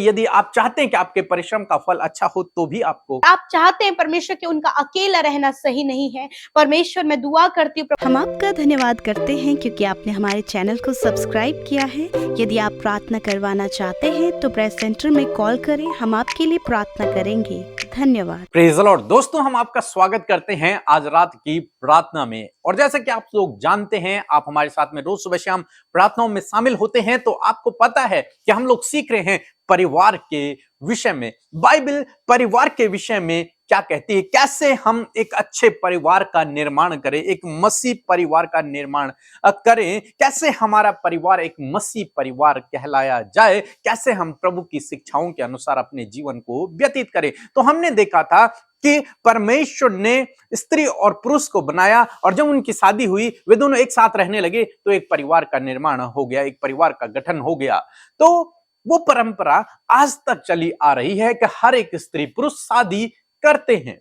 यदि आप चाहते हैं कि आपके परिश्रम का फल अच्छा हो तो भी आपको आप चाहते हैं परमेश्वर के उनका अकेला रहना सही नहीं है। परमेश्वर मैं दुआ करती हूँ हम आपका धन्यवाद करते हैं क्योंकि आपने हमारे चैनल को सब्सक्राइब किया है। यदि आप प्रार्थना करवाना चाहते हैं तो प्रेस सेंटर में कॉल करें, हम आपके लिए प्रार्थना करेंगे। धन्यवाद। Praise the Lord. दोस्तों, हम आपका स्वागत करते हैं आज रात की प्रार्थना में। और जैसा कि आप लोग जानते हैं, आप हमारे साथ में रोज सुबह शाम प्रार्थनाओं में शामिल होते हैं, तो आपको पता है कि हम लोग सीख रहे हैं परिवार के विषय में। बाइबल परिवार के विषय में क्या कहती है, कैसे हम एक अच्छे परिवार का निर्माण करें, एक मसीह परिवार का निर्माण करें, कैसे हमारा परिवार एक मसीह परिवार कहलाया जाए, कैसे हम प्रभु की शिक्षाओं के अनुसार अपने जीवन को व्यतीत करें। तो हमने देखा था कि परमेश्वर ने स्त्री और पुरुष को बनाया और जब उनकी शादी हुई, वे दोनों एक साथ रहने लगे तो एक परिवार का निर्माण हो गया, एक परिवार का गठन हो गया। तो वो परंपरा आज तक चली आ रही है कि हर एक स्त्री पुरुष शादी करते हैं,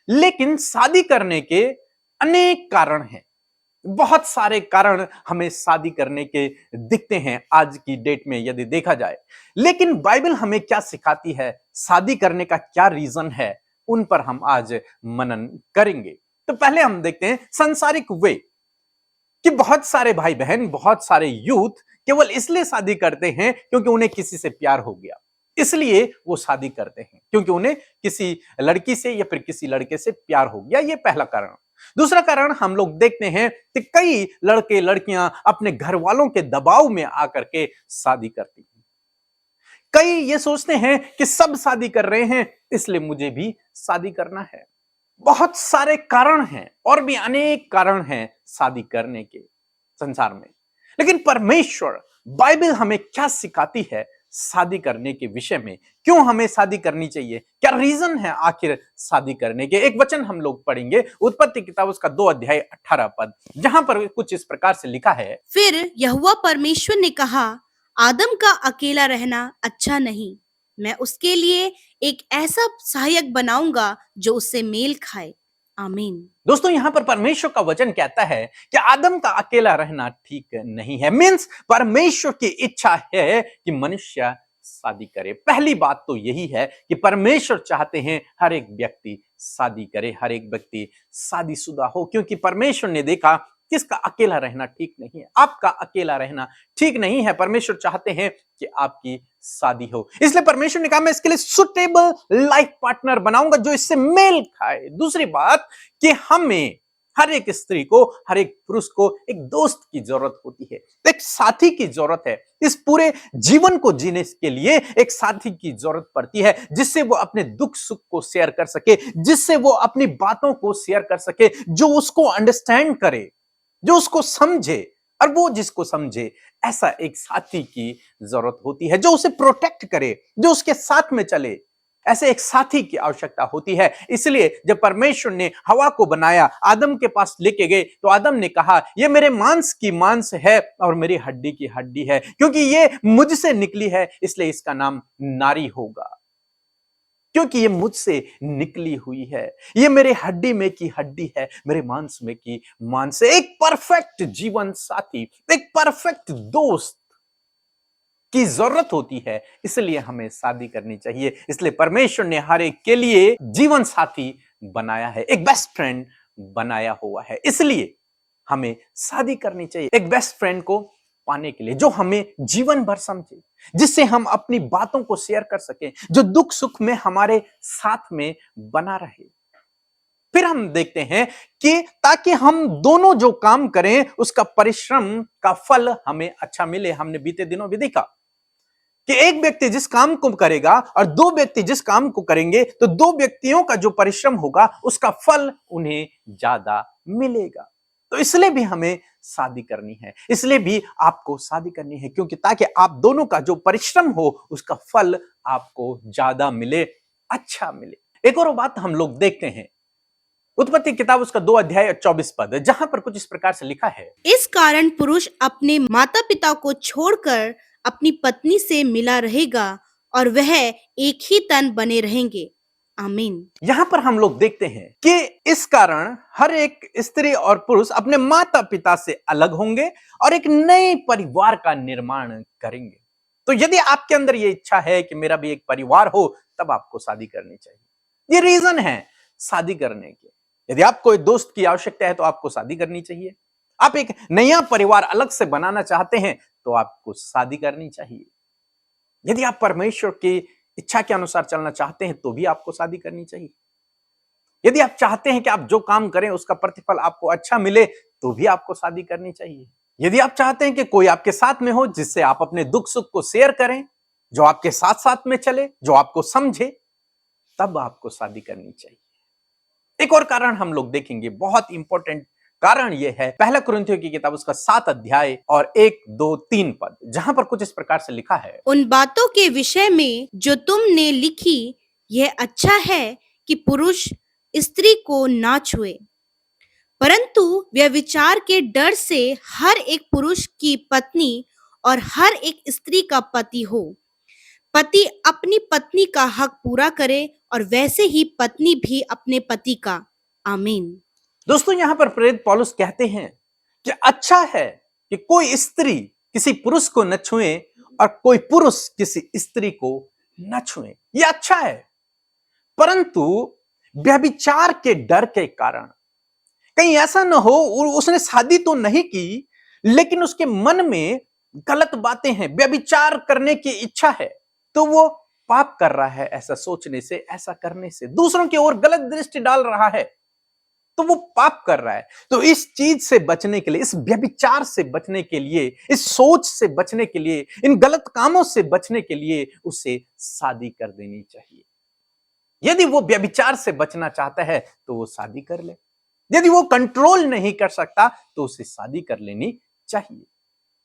लेकिन शादी करने के अनेक कारण हैं। बहुत सारे कारण हमें शादी करने के दिखते हैं आज की डेट में यदि देखा जाए। लेकिन बाइबल हमें क्या सिखाती है, शादी करने का क्या रीजन है, उन पर हम आज मनन करेंगे। तो पहले हम देखते हैं सांसारिक वे कि बहुत सारे भाई बहन, बहुत सारे यूथ केवल इसलिए शादी करते हैं क्योंकि उन्हें किसी से प्यार हो गया, इसलिए वो शादी करते हैं क्योंकि उन्हें किसी लड़की से या फिर किसी लड़के से प्यार हो गया। ये पहला कारण। दूसरा कारण हम लोग देखते हैं कि कई लड़के लड़कियां अपने घर वालों के दबाव में आकर के शादी करती हैं। कई ये सोचते हैं कि सब शादी कर रहे हैं इसलिए मुझे भी शादी करना है। बहुत सारे कारण हैं और भी अनेक कारण हैं शादी करने के संसार में। लेकिन परमेश्वर बाइबल हमें क्या सिखाती है शादी करने के विषय में, क्यों हमें शादी करनी चाहिए, क्या रीजन है आखिर शादी करने के। एक वचन हम लोग पढ़ेंगे, उत्पत्ति किताब उसका 2 अध्याय 18 पद, जहां पर कुछ इस प्रकार से लिखा है। फिर यहोवा परमेश्वर ने कहा, आदम का अकेला रहना अच्छा नहीं, मैं उसके लिए एक ऐसा सहायक बनाऊंगा जो उससे मेल खाए। आमीन। दोस्तों, यहां पर परमेश्वर का वचन कहता है कि आदम का अकेला रहना ठीक नहीं है। मींस परमेश्वर की इच्छा है कि मनुष्य शादी करे। पहली बात तो यही है कि परमेश्वर चाहते हैं हर एक व्यक्ति शादी करे, हर एक व्यक्ति शादीशुदा हो, क्योंकि परमेश्वर ने देखा किसका अकेला रहना ठीक नहीं है, आपका अकेला रहना ठीक नहीं है। परमेश्वर चाहते हैं कि आपकी शादी हो, इसलिए परमेश्वर ने कहा मैं इसके लिए सुटेबल लाइफ पार्टनर बनाऊंगा जो इससे मेल खाए। दूसरी बात कि हमें हर एक स्त्री को, हर एक पुरुष को एक दोस्त की जरूरत होती है, एक साथी की जरूरत है। इस पूरे जीवन को जीने के लिए एक साथी की जरूरत पड़ती है जिससे वो अपने दुख सुख को शेयर कर सके, जिससे वो अपनी बातों को शेयर कर सके, जो उसको अंडरस्टैंड करे, जो उसको समझे और वो जिसको समझे। ऐसा एक साथी की जरूरत होती है जो उसे प्रोटेक्ट करे, जो उसके साथ में चले। ऐसे एक साथी की आवश्यकता होती है। इसलिए जब परमेश्वर ने हवा को बनाया, आदम के पास लेके गए, तो आदम ने कहा ये मेरे मांस की मांस है और मेरी हड्डी की हड्डी है, क्योंकि ये मुझसे निकली है इसलिए इसका नाम नारी होगा, क्योंकि ये मुझसे निकली हुई है, ये मेरे हड्डी में की हड्डी है, मेरे मांस में की मांस है। एक परफेक्ट जीवन साथी, एक परफेक्ट दोस्त की जरूरत होती है, इसलिए हमें शादी करनी चाहिए। इसलिए परमेश्वर ने हर एक के लिए जीवन साथी बनाया है, एक बेस्ट फ्रेंड बनाया हुआ है, इसलिए हमें शादी करनी चाहिए एक बेस्ट फ्रेंड को पाने के लिए, जो हमें जीवन भर समझे, जिससे हम अपनी बातों को शेयर कर सकें, जो दुख सुख में हमारे साथ में बना रहे। फिर हम देखते हैं कि ताकि हम दोनों जो काम करें उसका परिश्रम का फल हमें अच्छा मिले। हमने बीते दिनों भी देखा कि एक व्यक्ति जिस काम को करेगा और दो व्यक्ति जिस काम को करेंगे, तो दो व्यक्तियों का जो परिश्रम होगा उसका फल उन्हें ज्यादा मिलेगा। तो इसलिए भी हमें शादी करनी है, इसलिए भी आपको शादी करनी है, क्योंकि ताकि आप दोनों का जो परिश्रम हो उसका फल आपको ज्यादा मिले, अच्छा मिले। एक और बात हम लोग देखते हैं, उत्पत्ति किताब उसका 2 अध्याय 24 पद, जहां पर कुछ इस प्रकार से लिखा है। इस कारण पुरुष अपने माता पिता को छोड़कर अपनी पत्नी से मिला रहेगा और वह एक ही तन बने रहेंगे। आमीन। यहां पर हम लोग देखते हैं कि इस कारण हर एक स्त्री और पुरुष अपने माता पिता से अलग होंगे और एक नए परिवार का निर्माण करेंगे। तो यदि आपके अंदर ये इच्छा है कि मेरा भी एक परिवार हो, तब आपको शादी करनी चाहिए। ये रीजन है शादी करने के। यदि आपको एक दोस्त की आवश्यकता है तो आपको शादी करनी चाहिए। आप एक नया परिवार अलग से बनाना चाहते हैं तो आपको शादी करनी चाहिए। यदि आप परमेश्वर की इच्छा के अनुसार चलना चाहते हैं तो भी आपको शादी करनी चाहिए। यदि आप चाहते हैं कि आप जो काम करें उसका प्रतिफल आपको अच्छा मिले तो भी आपको शादी करनी चाहिए। यदि आप चाहते हैं कि कोई आपके साथ में हो जिससे आप अपने दुख सुख को शेयर करें, जो आपके साथ साथ में चले, जो आपको समझे, तब आपको शादी करनी चाहिए। एक और कारण हम लोग देखेंगे, बहुत इंपॉर्टेंट कारण यह है, पहला कुरिन्थियों की किताब उसका 7 अध्याय और 1, 2, 3 पद, जहां पर कुछ इस प्रकार से लिखा है। उन बातों के विषय में जो तुमने लिखी, यह अच्छा है कि पुरुष स्त्री को ना छुए, परंतु व्यभिचार के डर से हर एक पुरुष की पत्नी और हर एक स्त्री का पति हो। पति अपनी पत्नी का हक पूरा करे और वैसे ही पत्नी भी अपने पति का। आमीन। दोस्तों, यहां पर प्रेरित पौलुस कहते हैं कि अच्छा है कि कोई स्त्री किसी पुरुष को न छुए और कोई पुरुष किसी स्त्री को न छुए। यह अच्छा है, परंतु व्यभिचार के डर के कारण कहीं ऐसा न हो, उसने शादी तो नहीं की लेकिन उसके मन में गलत बातें हैं, व्यभिचार करने की इच्छा है, तो वो पाप कर रहा है। ऐसा सोचने से, ऐसा करने से दूसरों की ओर गलत दृष्टि डाल रहा है, तो वो पाप कर रहा है। तो इस चीज से बचने के लिए, इस व्यभिचार से बचने के लिए, इस सोच से बचने के लिए, इन गलत कामों से बचने के लिए उसे शादी कर देनी चाहिए। यदि वो व्यभिचार से बचना चाहता है तो वो शादी कर ले। यदि वो कंट्रोल नहीं कर सकता तो उसे शादी कर लेनी चाहिए।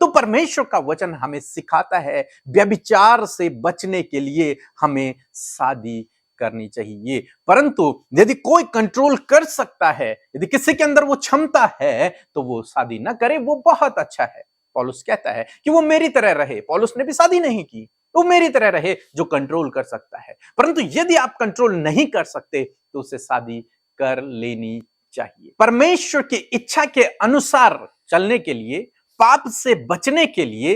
तो परमेश्वर का वचन हमें सिखाता है व्यभिचार से बचने के लिए हमें शादी करनी चाहिए। परंतु यदि कोई कंट्रोल कर सकता है, यदि किसी के अंदर वो क्षमता है, तो वो शादी ना करे, वो बहुत अच्छा है। पौलुस कहता है कि वो मेरी तरह रहे। पौलुस ने भी शादी नहीं की, वो मेरी तरह रहे जो कंट्रोल कर सकता है। परंतु यदि आप कंट्रोल नहीं कर सकते तो उसे शादी कर लेनी चाहिए। परमेश्वर की इच्छा के अनुसार चलने के लिए, पाप से बचने के लिए,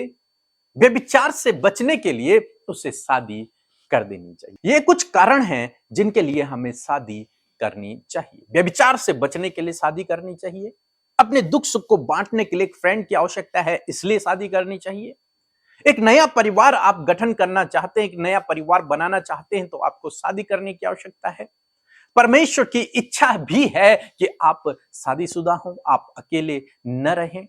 व्यभिचार से बचने के लिए उसे शादी कर देनी चाहिए। ये कुछ कारण हैं जिनके लिए हमें शादी करनी चाहिए। व्यभिचार से बचने के लिए शादी करनी चाहिए। अपने दुख सुख को बांटने के लिए एक फ्रेंड की आवश्यकता है, इसलिए शादी करनी चाहिए। एक नया परिवार आप गठन करना चाहते हैं, एक नया परिवार बनाना चाहते हैं, तो आपको शादी करने की आवश्यकता है। परमेश्वर की इच्छा भी है कि आप शादीशुदा हो, आप अकेले न रहें।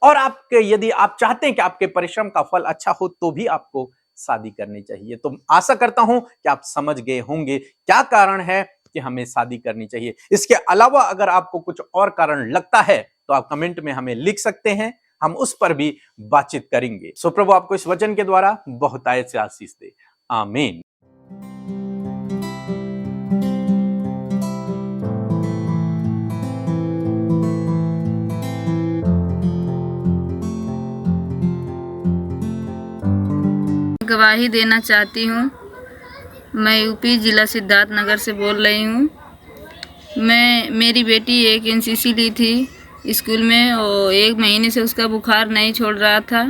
और आपके, यदि आप चाहते हैं कि आपके परिश्रम का फल अच्छा हो, तो भी आपको शादी करनी चाहिए। तो आशा करता हूं कि आप समझ गए होंगे क्या कारण है कि हमें शादी करनी चाहिए। इसके अलावा अगर आपको कुछ और कारण लगता है तो आप कमेंट में हमें लिख सकते हैं, हम उस पर भी बातचीत करेंगे। सो प्रभु आपको इस वचन के द्वारा बहुतायत से आशीष दे। आमीन। गवाही देना चाहती हूँ। मैं यूपी ज़िला सिद्धार्थ नगर से बोल रही हूँ। मेरी बेटी एक एनसीसी ली थी स्कूल में, और 1 महीने से उसका बुखार नहीं छोड़ रहा था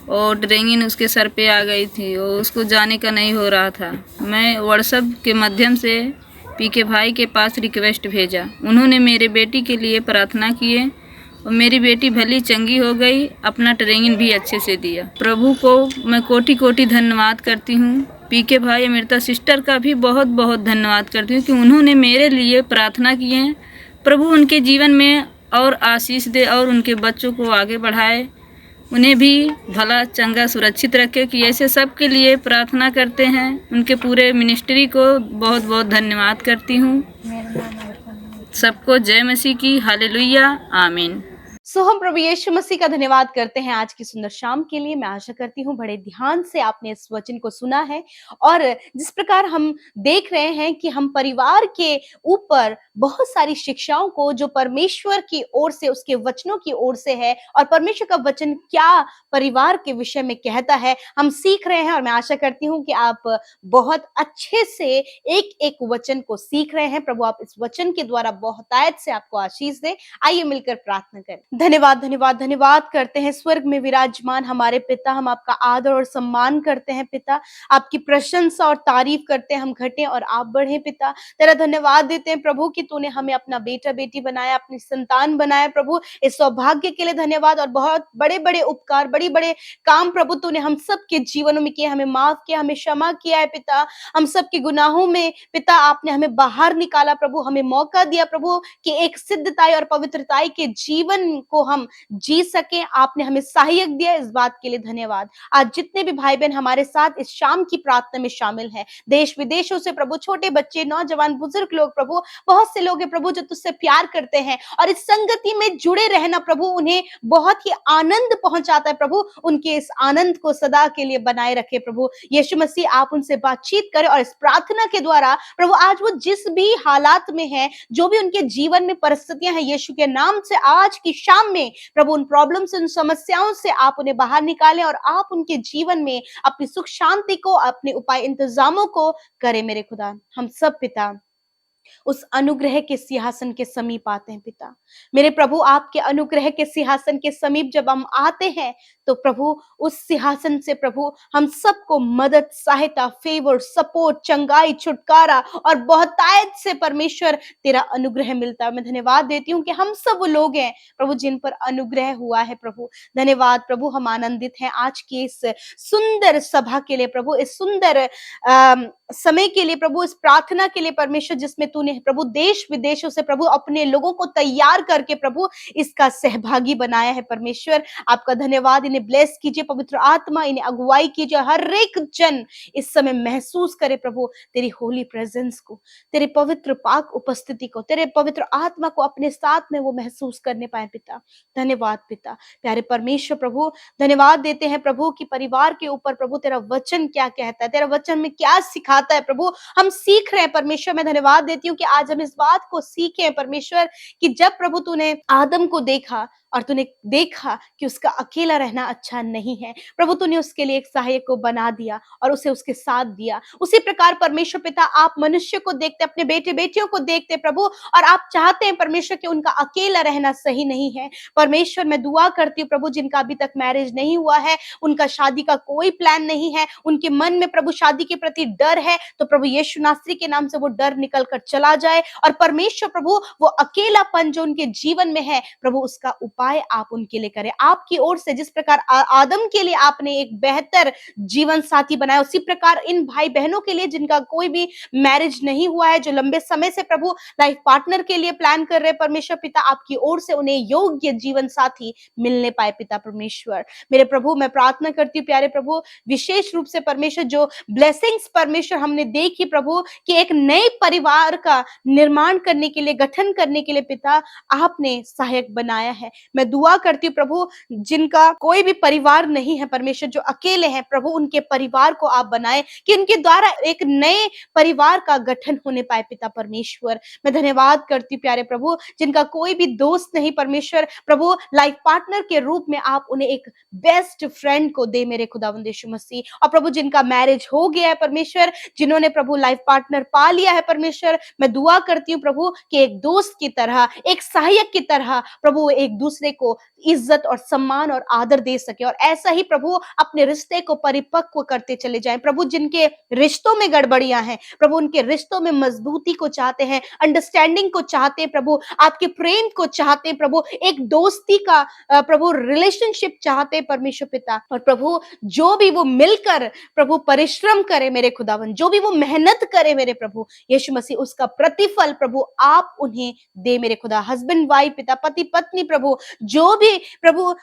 और ड्रेंगिन उसके सर पे आ गई थी और उसको जाने का नहीं हो रहा था। मैं व्हाट्सएप के माध्यम से पीके भाई के पास रिक्वेस्ट भेजा। उन्होंने मेरे बेटी के लिए प्रार्थना किए और मेरी बेटी भली चंगी हो गई, अपना ट्रेनिंग भी अच्छे से दिया। प्रभु को मैं कोटि कोटि धन्यवाद करती हूँ। पीके भाई अमृता सिस्टर का भी बहुत बहुत धन्यवाद करती हूँ कि उन्होंने मेरे लिए प्रार्थना की है। प्रभु उनके जीवन में और आशीष दे और उनके बच्चों को आगे बढ़ाए, उन्हें भी भला चंगा सुरक्षित रखे कि ऐसे सबके लिए प्रार्थना करते हैं। उनके पूरे मिनिस्ट्री को बहुत बहुत धन्यवाद करती हूँ। सबको जय मसीह की। हालेलुया। आमीन। सो हम प्रभु यीशु मसीह का धन्यवाद करते हैं आज की सुंदर शाम के लिए। मैं आशा करती हूँ बड़े ध्यान से आपने इस वचन को सुना है, और जिस प्रकार हम देख रहे हैं कि हम परिवार के ऊपर बहुत सारी शिक्षाओं को जो परमेश्वर की ओर से, उसके वचनों की ओर से है, और परमेश्वर का वचन क्या परिवार के विषय में कहता है, हम सीख रहे हैं। और मैं आशा करती हूँ कि आप बहुत अच्छे से एक एक वचन को सीख रहे हैं। प्रभु आप इस वचन के द्वारा बहुतायत से आपको आशीष दे। आइए मिलकर प्रार्थना करें। धन्यवाद, धन्यवाद, धन्यवाद करते हैं स्वर्ग में विराजमान हमारे पिता। हम आपका आदर और सम्मान करते हैं पिता। आपकी प्रशंसा और तारीफ करते हैं, हम घटें और आप बढ़ें पिता। तेरा धन्यवाद देते हैं प्रभु कि तूने हमें अपना बेटा बेटी बनाया, अपनी संतान बनाया प्रभु। इस सौभाग्य के लिए धन्यवाद और बहुत बड़े बड़े उपकार, बड़ी बड़े काम प्रभु तूने हम सबके जीवनों में किए, हमें माफ किया, हमें क्षमा किया है पिता। हम सबके गुनाहों में पिता आपने हमें बाहर निकाला प्रभु, हमें मौका दिया प्रभु कि एक सिद्धताई और पवित्रताई के जीवन को हम जी सके। आपने हमें सहायक दिया, इस बात के लिए धन्यवाद। आज जितने भी भाई बहन हमारे साथ इस शाम की प्रार्थना में शामिल हैं, देश विदेशों से प्रभु, छोटे बच्चे, नौजवान, बुजुर्ग लोग प्रभु, बहुत से लोग हैं प्रभु जो तुझसे प्यार करते हैं और इस संगति में जुड़े रहना प्रभु उन्हें बहुत ही आनंद पहुंचाता है प्रभु। उनके इस आनंद को सदा के लिए बनाए रखे प्रभु। यीशु मसीह आप उनसे बातचीत करें और इस प्रार्थना के द्वारा प्रभु आज वो जिस भी हालात में है, जो भी उनके जीवन में परिस्थितियां हैं, यीशु के नाम से आज की शाम में प्रभु उन प्रॉब्लम से, उन समस्याओं से आप उन्हें बाहर निकालें और आप उनके जीवन में अपनी सुख शांति को, अपने उपाय इंतजामों को करें मेरे खुदा। हम सब पिता उस अनुग्रह के सिंहासन के समीप आते हैं पिता। मेरे प्रभु आपके अनुग्रह के सिंहासन के समीप जब हम आते हैं तो प्रभु उस सिंहासन से प्रभु हम सबको मदद, सहायता, फेवर, सपोर्ट, चंगाई, छुटकारा और बहुतायत से परमेश्वर तेरा अनुग्रह मिलता है। मैं धन्यवाद देती हूँ कि हम सब वो लोग हैं प्रभु जिन पर अनुग्रह हुआ है प्रभु। धन्यवाद प्रभु, हम आनंदित हैं आज की इस सुंदर सभा के लिए प्रभु, इस सुंदर समय के लिए प्रभु, इस प्रार्थना के लिए परमेश्वर जिसमें तूने प्रभु देश विदेशों से प्रभु अपने लोगों को तैयार करके प्रभु इसका सहभागी बनाया है परमेश्वर। आपका धन्यवाद। इन्हें ब्लेस कीजिए पवित्र आत्मा, इन्हें अगुवाई कीजिए। हर एक जन इस समय महसूस करे प्रभु तेरी होली प्रेजेंस को, तेरे पवित्र पाक उपस्थिति को, तेरे पवित्र आत्मा को अपने साथ में वो महसूस करने पाए पिता। धन्यवाद पिता। प्यारे परमेश्वर प्रभु, धन्यवाद देते हैं प्रभु कि परिवार के ऊपर प्रभु तेरा वचन क्या कहता है, तेरा वचन में क्या सिखाता है प्रभु, हम सीख रहे हैं परमेश्वर। मैं धन्यवाद देती हूँ कि आज हम इस बात को सीखे परमेश्वर कि जब प्रभु तूने आदम को देखा और तूने देखा कि उसका अकेला रहना अच्छा नहीं है प्रभु, तूने उसके लिए एक सहायक को बना दिया और उसे उसके साथ दिया। उसी प्रकार परमेश्वर पिता आप मनुष्य को देखते, अपने बेटे बेटियों को देखते प्रभु, और आप चाहते हैं परमेश्वर कि उनका अकेला रहना सही नहीं है परमेश्वर। मैं दुआ करती हूँ प्रभु जिनका अभी तक मैरिज नहीं हुआ है, उनका शादी का कोई प्लान नहीं है, उनके मन में प्रभु शादी के प्रति डर है, तो प्रभु यीशु नासरी के नाम से वो डर निकल कर चला जाए और परमेश्वर प्रभु वो अकेलापन जो उनके जीवन में है प्रभु उसका उपाय आप उनके लिए करें। आपकी ओर से जिस प्रकार आदम के लिए आपने एक बेहतर जीवन साथी बनाया, उसी प्रकार इन भाई बहनों के लिए जिनका कोई भी मैरिज नहीं हुआ है, जो लंबे समय से प्रभु लाइफ पार्टनर के लिए प्लान कर रहे हैं परमेश्वर पिता, आपकी ओर से उन्हें योग्य जीवन साथी मिलने पाए पिता परमेश्वर। मेरे प्रभु मैं प्रार्थना करती हूँ प्यारे प्रभु, विशेष रूप से परमेश्वर जो ब्लेसिंग्स परमेश्वर हमने देखी प्रभु कि एक नए परिवार का निर्माण करने के लिए, गठन करने के लिए पिता आपने सहायक बनाया है। मैं दुआ करती हूँ प्रभु जिनका कोई भी परिवार नहीं है परमेश्वर, जो अकेले हैं प्रभु, उनके परिवार को आप बनाए कि उनके द्वारा एक नए परिवार का गठन होने पाए पिता परमेश्वर। मैं धन्यवाद करती हूँ प्यारे प्रभु जिनका कोई भी दोस्त नहीं परमेश्वर प्रभु, लाइफ पार्टनर के रूप में आप उन्हें एक बेस्ट फ्रेंड को दे मेरे खुदावंद यीशु मसीह। और प्रभु जिनका मैरिज हो गया है परमेश्वर, जिन्होंने प्रभु लाइफ पार्टनर पा लिया है परमेश्वर, मैं दुआ करती हूँ प्रभु कि एक दोस्त की तरह, एक सहायक की तरह प्रभु एक दूसरे को इज्जत और सम्मान और आदर दे सके और ऐसा ही प्रभु अपने रिश्ते को परिपक्व करते चले जाएं। प्रभु जिनके रिश्तों में गड़बड़ियां हैं प्रभु, उनके रिश्तों में मजबूती को चाहते हैं, अंडरस्टैंडिंग को चाहते हैं प्रभु, आपके प्रेम को चाहते हैं प्रभु, एक दोस्ती का प्रभु रिलेशनशिप चाहते हैं परमेश्वर पिता। और प्रभु जो भी वो मिलकर प्रभु परिश्रम करे मेरे खुदावन, जो भी वो मेहनत करे मेरे प्रभु यीशु मसीह, उसका प्रतिफल प्रभु आप उन्हें दे मेरे खुदा। हस्बैंड वाइफ पिता, पति पत्नी प्रभु, जो भी प्रभु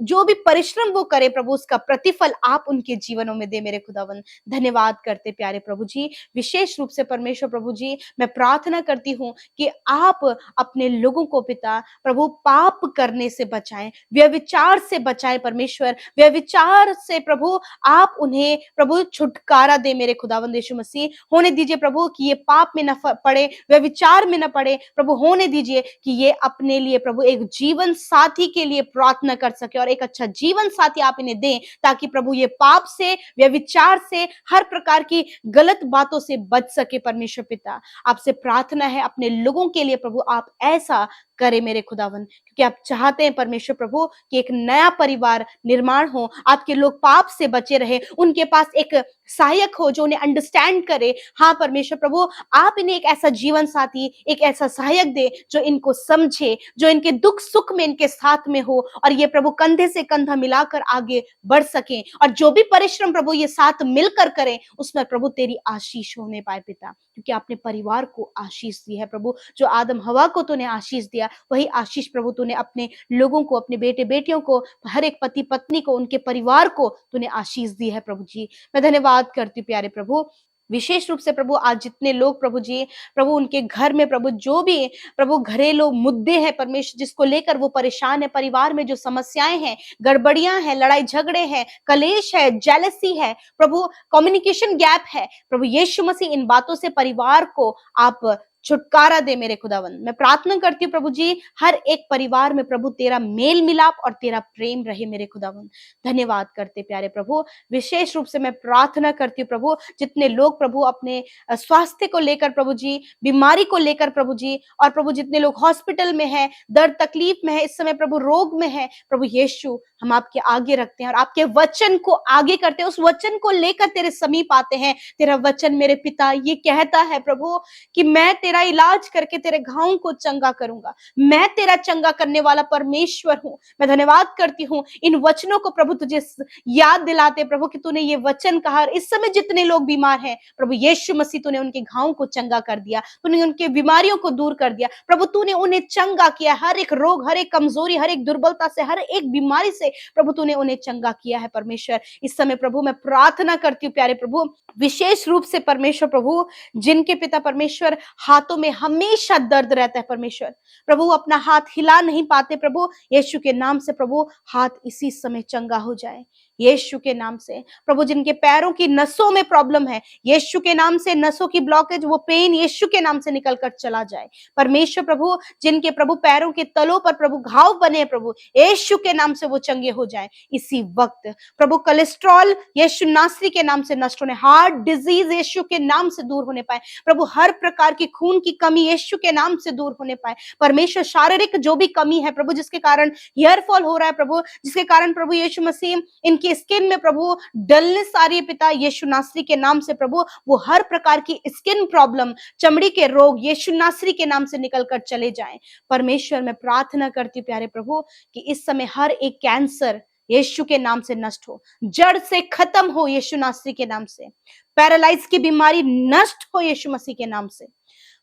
जो भी परिश्रम वो करे प्रभु उसका प्रतिफल आप उनके जीवनों में दे मेरे खुदावन। धन्यवाद करते प्यारे प्रभु जी। विशेष रूप से परमेश्वर प्रभु जी मैं प्रार्थना करती हूँ कि आप अपने लोगों को पिता प्रभु पाप करने से बचाएं, व्यभिचार से बचाएं परमेश्वर, व्यभिचार से प्रभु आप उन्हें प्रभु छुटकारा दे मेरे खुदावंद यीशु मसीह। होने दीजिए प्रभु कि ये पाप में न पड़े, व्यभिचार में न पड़े प्रभु, होने दीजिए कि ये अपने लिए प्रभु एक जीवन साथी के लिए प्रार्थना कर सके और एक अच्छा जीवन साथी आप इन्हें दें, ताकि प्रभु ये पाप से, व्यभिचार से, हर प्रकार की गलत बातों से बच सके परमेश्वर पिता। आपसे प्रार्थना है अपने लोगों के लिए प्रभु आप ऐसा करे मेरे खुदावन, क्योंकि आप चाहते हैं परमेश्वर प्रभु कि एक नया परिवार निर्माण हो, आपके लोग पाप से बचे रहे, उनके पास एक सहायक हो जो उन्हें अंडरस्टैंड करे। हाँ परमेश्वर प्रभु, आप इन्हें एक ऐसा जीवन साथी, एक ऐसा सहायक दे जो इनको समझे, जो इनके दुख सुख में इनके साथ में हो, और ये प्रभु कंधे से कंधा मिलाकर आगे बढ़ सके, और जो भी परिश्रम प्रभु ये साथ मिलकर करें उसमें प्रभु तेरी आशीष होने पाए पिता, क्योंकि आपने परिवार को आशीष दी है प्रभु। जो आदम हवा को तूने आशीष दिया, वही आशीष प्रभु तूने अपने लोगों को, अपने बेटे बेटियों को, हर एक पति पत्नी को, उनके परिवार को तूने आशीष दी है प्रभु जी। मैं धन्यवाद करती हूँ प्यारे प्रभु, विशेष रूप से प्रभु आज जितने लोग प्रभु जी, प्रभु उनके घर में प्रभु जो भी प्रभु घरेलू मुद्दे हैं परमेश्वर, जिसको लेकर वो परेशान है, परिवार में जो समस्याएं हैं, गड़बड़ियां हैं, लड़ाई झगड़े हैं, कलेश है, जेलसी है प्रभु, कम्युनिकेशन गैप है प्रभु यीशु मसीह, इन बातों से परिवार को आप छुटकारा दे मेरे खुदावन। मैं प्रार्थना करती हूँ प्रभु जी, हर एक परिवार में प्रभु तेरा मेल मिलाप और तेरा प्रेम रहे मेरे खुदावन। धन्यवाद करते प्यारे प्रभु। विशेष रूप से मैं प्रार्थना करती हूँ प्रभु, जितने लोग प्रभु अपने स्वास्थ्य को लेकर प्रभु जी, बीमारी को लेकर प्रभु जी, और प्रभु जितने लोग हॉस्पिटल में है, दर्द तकलीफ में है, इस समय प्रभु रोग में है, प्रभु यीशु हम आपके आगे रखते हैं और आपके वचन को आगे करते हैं, उस वचन को लेकर तेरे समीप आते हैं। तेरा वचन मेरे पिता ये कहता है प्रभु कि मैं तेरा इलाज करके तेरे घावों को चंगा करूंगा, मैं तेरा चंगा करने वाला परमेश्वर हूं। मैं धन्यवाद करती हूँ इन वचनों को प्रभु तुझे याद दिलाते प्रभु कि तूने ये वचन कहा, इस समय जितने लोग बीमार हैं प्रभु यीशु मसीह तूने उनके घावों को चंगा कर दिया, तूने उनके बीमारियों को दूर कर दिया प्रभु, तूने उन्हें चंगा किया, हर एक रोग, हर एक कमजोरी, हर एक दुर्बलता से, हर एक बीमारी से प्रभु तूने उन्हें चंगा किया है परमेश्वर। इस समय प्रभु मैं प्रार्थना करती हूँ प्यारे प्रभु, विशेष रूप से परमेश्वर प्रभु जिनके पिता परमेश्वर हाथों में हमेशा दर्द रहता है परमेश्वर, प्रभु अपना हाथ हिला नहीं पाते प्रभु, यीशु के नाम से प्रभु हाथ इसी समय चंगा हो जाए यीशु के नाम से। प्रभु जिनके पैरों की नसों में प्रॉब्लम है, यीशु के नाम से नसों की ब्लॉकेज, वो पेन यीशु के नाम से निकल कर चला जाए परमेश्वर। प्रभु जिनके प्रभु पैरों के तलों पर प्रभु घाव बने प्रभु, यीशु के नाम से वो चंगे हो जाए इसी वक्त। प्रभु कोलेस्ट्रॉल यीशु नासरी के नाम से नष्ट होने, हार्ट डिजीज यीशु के नाम से दूर होने पाए प्रभु, हर प्रकार की खून की कमी यीशु के नाम से दूर होने पाए परमेश्वर। शारीरिक जो भी कमी है प्रभु, जिसके कारण हेयर फॉल हो रहा है प्रभु, जिसके कारण प्रभु यीशु मसीह इनकी स्किन में प्रभु डलनेस आ रही है पिता, यीशु नासरी के नाम से प्रभु वो हर प्रकार की स्किन प्रॉब्लम, चमड़ी के रोग यीशु नासरी के नाम से निकल कर चले जाएं परमेश्वर। मैं प्रार्थना करती हूँ प्यारे प्रभु कि इस समय हर एक कैंसर यीशु के नाम से नष्ट हो, जड़ से खत्म हो यीशु नासरी के नाम से, पैरालाइज की बीमारी नष्ट हो यीशु मसीह के नाम से।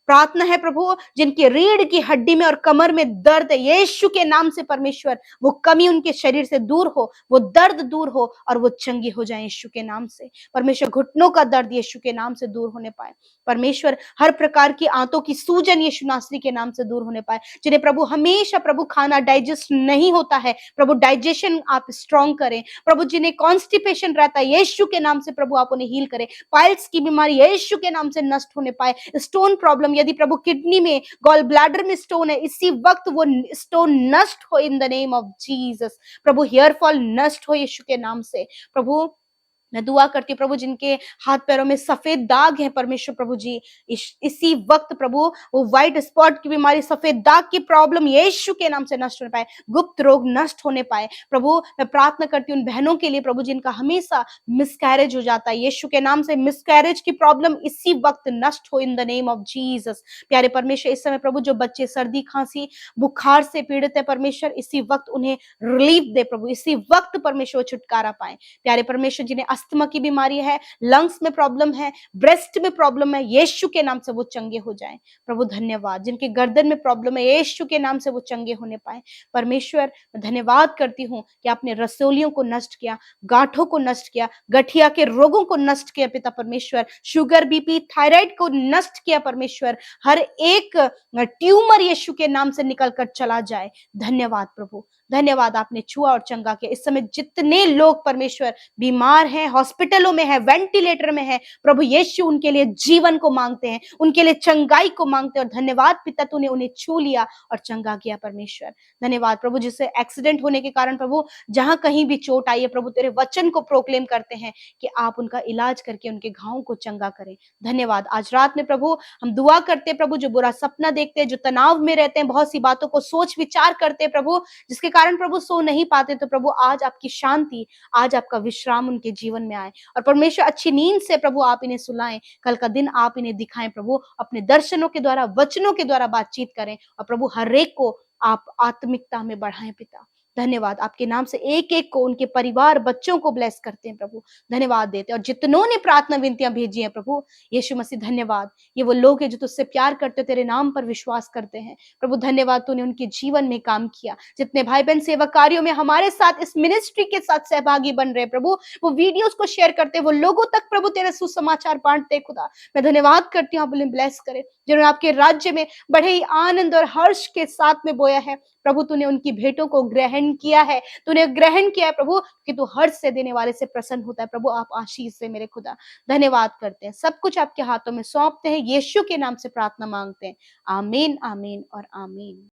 प्रार्थना है प्रभु जिनकी रीढ़ की हड्डी में और कमर में दर्द है, यीशु के नाम से परमेश्वर वो कमी उनके शरीर से दूर हो, वो दर्द दूर हो और वो चंगी हो जाए यीशु के नाम से परमेश्वर। घुटनों का दर्द यीशु के नाम से दूर होने पाए परमेश्वर, हर प्रकार की आंतों की सूजन यीशु नासरी के नाम से दूर होने पाए। जिन्हें प्रभु हमेशा प्रभु खाना डाइजेस्ट नहीं होता है प्रभु, डाइजेशन आप स्ट्रॉन्ग करें प्रभु। जिन्हें कॉन्स्टिपेशन रहता है यीशु के नाम से प्रभु आप उन्हें हील करें। पाइल्स की बीमारी यीशु के नाम से नष्ट होने पाए। स्टोन प्रॉब्लम, यदि प्रभु किडनी में, गॉल ब्लैडर में स्टोन है, इसी वक्त वो स्टोन नष्ट हो in the name of Jesus प्रभु। हेयर फॉल नष्ट हो यीशु के नाम से प्रभु। मैं दुआ करती हूँ प्रभु जिनके हाथ पैरों में सफेद दाग है परमेश्वर प्रभु जी, इसी वक्त प्रभु वो व्हाइट स्पॉट की बीमारी, सफेद दाग की प्रॉब्लम यीशु के नाम से नष्ट होने पाए, गुप्त रोग नष्ट होने पाए प्रभु। मैं प्रार्थना करती हूँ उन बहनों के लिए प्रभु जिनका हमेशा मिसकैरेज हो जाता है, यीशु के नाम से मिसकैरेज की प्रॉब्लम इसी वक्त नष्ट हो in the name of Jesus. प्यारे परमेश्वर इस समय प्रभु जो बच्चे सर्दी खांसी बुखार से पीड़ित है परमेश्वर, इसी वक्त उन्हें रिलीफ दे प्रभु, इसी वक्त परमेश्वर छुटकारा पाए। प्यारे परमेश्वर जिन्हें अस्थमा की बीमारी है, लंग्स में प्रॉब्लम है, ब्रेस्ट में प्रॉब्लम है, यीशु के नाम से वो चंगे हो जाएं प्रभु। धन्यवाद। जिनके गर्दन में प्रॉब्लम है यीशु के नाम से वो चंगे होने पाए परमेश्वर। मैं धन्यवाद करती हूँ कि आपने रसोलियों को नष्ट किया, गांठों को नष्ट किया, गठिया के रोगों को नष्ट किया पिता परमेश्वर, शुगर बीपी थायराइड को नष्ट किया परमेश्वर। हर एक ट्यूमर यीशु के नाम से निकल कर चला जाए। धन्यवाद प्रभु, धन्यवाद, आपने छुआ और चंगा किया। इस समय जितने लोग परमेश्वर बीमार हैं, हॉस्पिटलों में है, वेंटिलेटर में है, प्रभु यीशु उनके लिए जीवन को मांगते हैं, उनके लिए चंगाई को मांगते हैं। और धन्यवाद पिता, तूने उन्हें छू लिया और चंगा किया परमेश्वर। धन्यवाद प्रभु, जिससे एक्सीडेंट होने के कारण प्रभु जहां कहीं भी चोट आई है प्रभु, तेरे वचन को प्रोक्लेम करते हैं कि आप उनका इलाज करके उनके घावों को चंगा करें। धन्यवाद। आज रात में प्रभु हम दुआ करते हैं प्रभु, जो बुरा सपना देखते हैं, जो तनाव में रहते हैं, बहुत सी बातों को सोच विचार करते हैं प्रभु, जिसके कारण प्रभु सो नहीं पाते, तो प्रभु आज आपकी शांति, आज आपका विश्राम उनके जीवन में आए और परमेश्वर अच्छी नींद से प्रभु आप इन्हें सुलाएं। कल का दिन आप इन्हें दिखाएं प्रभु, अपने दर्शनों के द्वारा, वचनों के द्वारा बातचीत करें और प्रभु हर एक को आप आत्मिकता में बढ़ाएं पिता। धन्यवाद, आपके नाम से एक एक को, उनके परिवार, बच्चों को ब्लेस करते हैं प्रभु, धन्यवाद देते हैं। और जितनों ने प्रार्थना विनतियां भेजी हैं प्रभु यीशु मसीह, धन्यवाद। ये वो लोग हैं जो तुझसे प्यार करते, तेरे नाम पर विश्वास करते हैं प्रभु, धन्यवाद, तूने उनके जीवन में काम किया। जितने भाई बहन सेवा कार्यों में हमारे साथ इस मिनिस्ट्री के साथ सहभागी बन रहे प्रभु, वो वीडियोस को शेयर करते, वो लोगों तक प्रभु तेरे सुसमाचार बांटते खुदा, मैं धन्यवाद करती हूँ। आप उन्हें ब्लेस करे, जिन्होंने आपके राज्य में बड़े ही आनंद और हर्ष के साथ में बोया है प्रभु, तूने उनकी भेंटों को ग्रहण किया है, तूने ग्रहण किया है प्रभु, कि तू हर्ष से देने वाले से प्रसन्न होता है प्रभु। आप आशीष से मेरे खुदा, धन्यवाद करते हैं, सब कुछ आपके हाथों में सौंपते हैं, यीशु के नाम से प्रार्थना मांगते हैं, आमीन, आमीन और आमीन।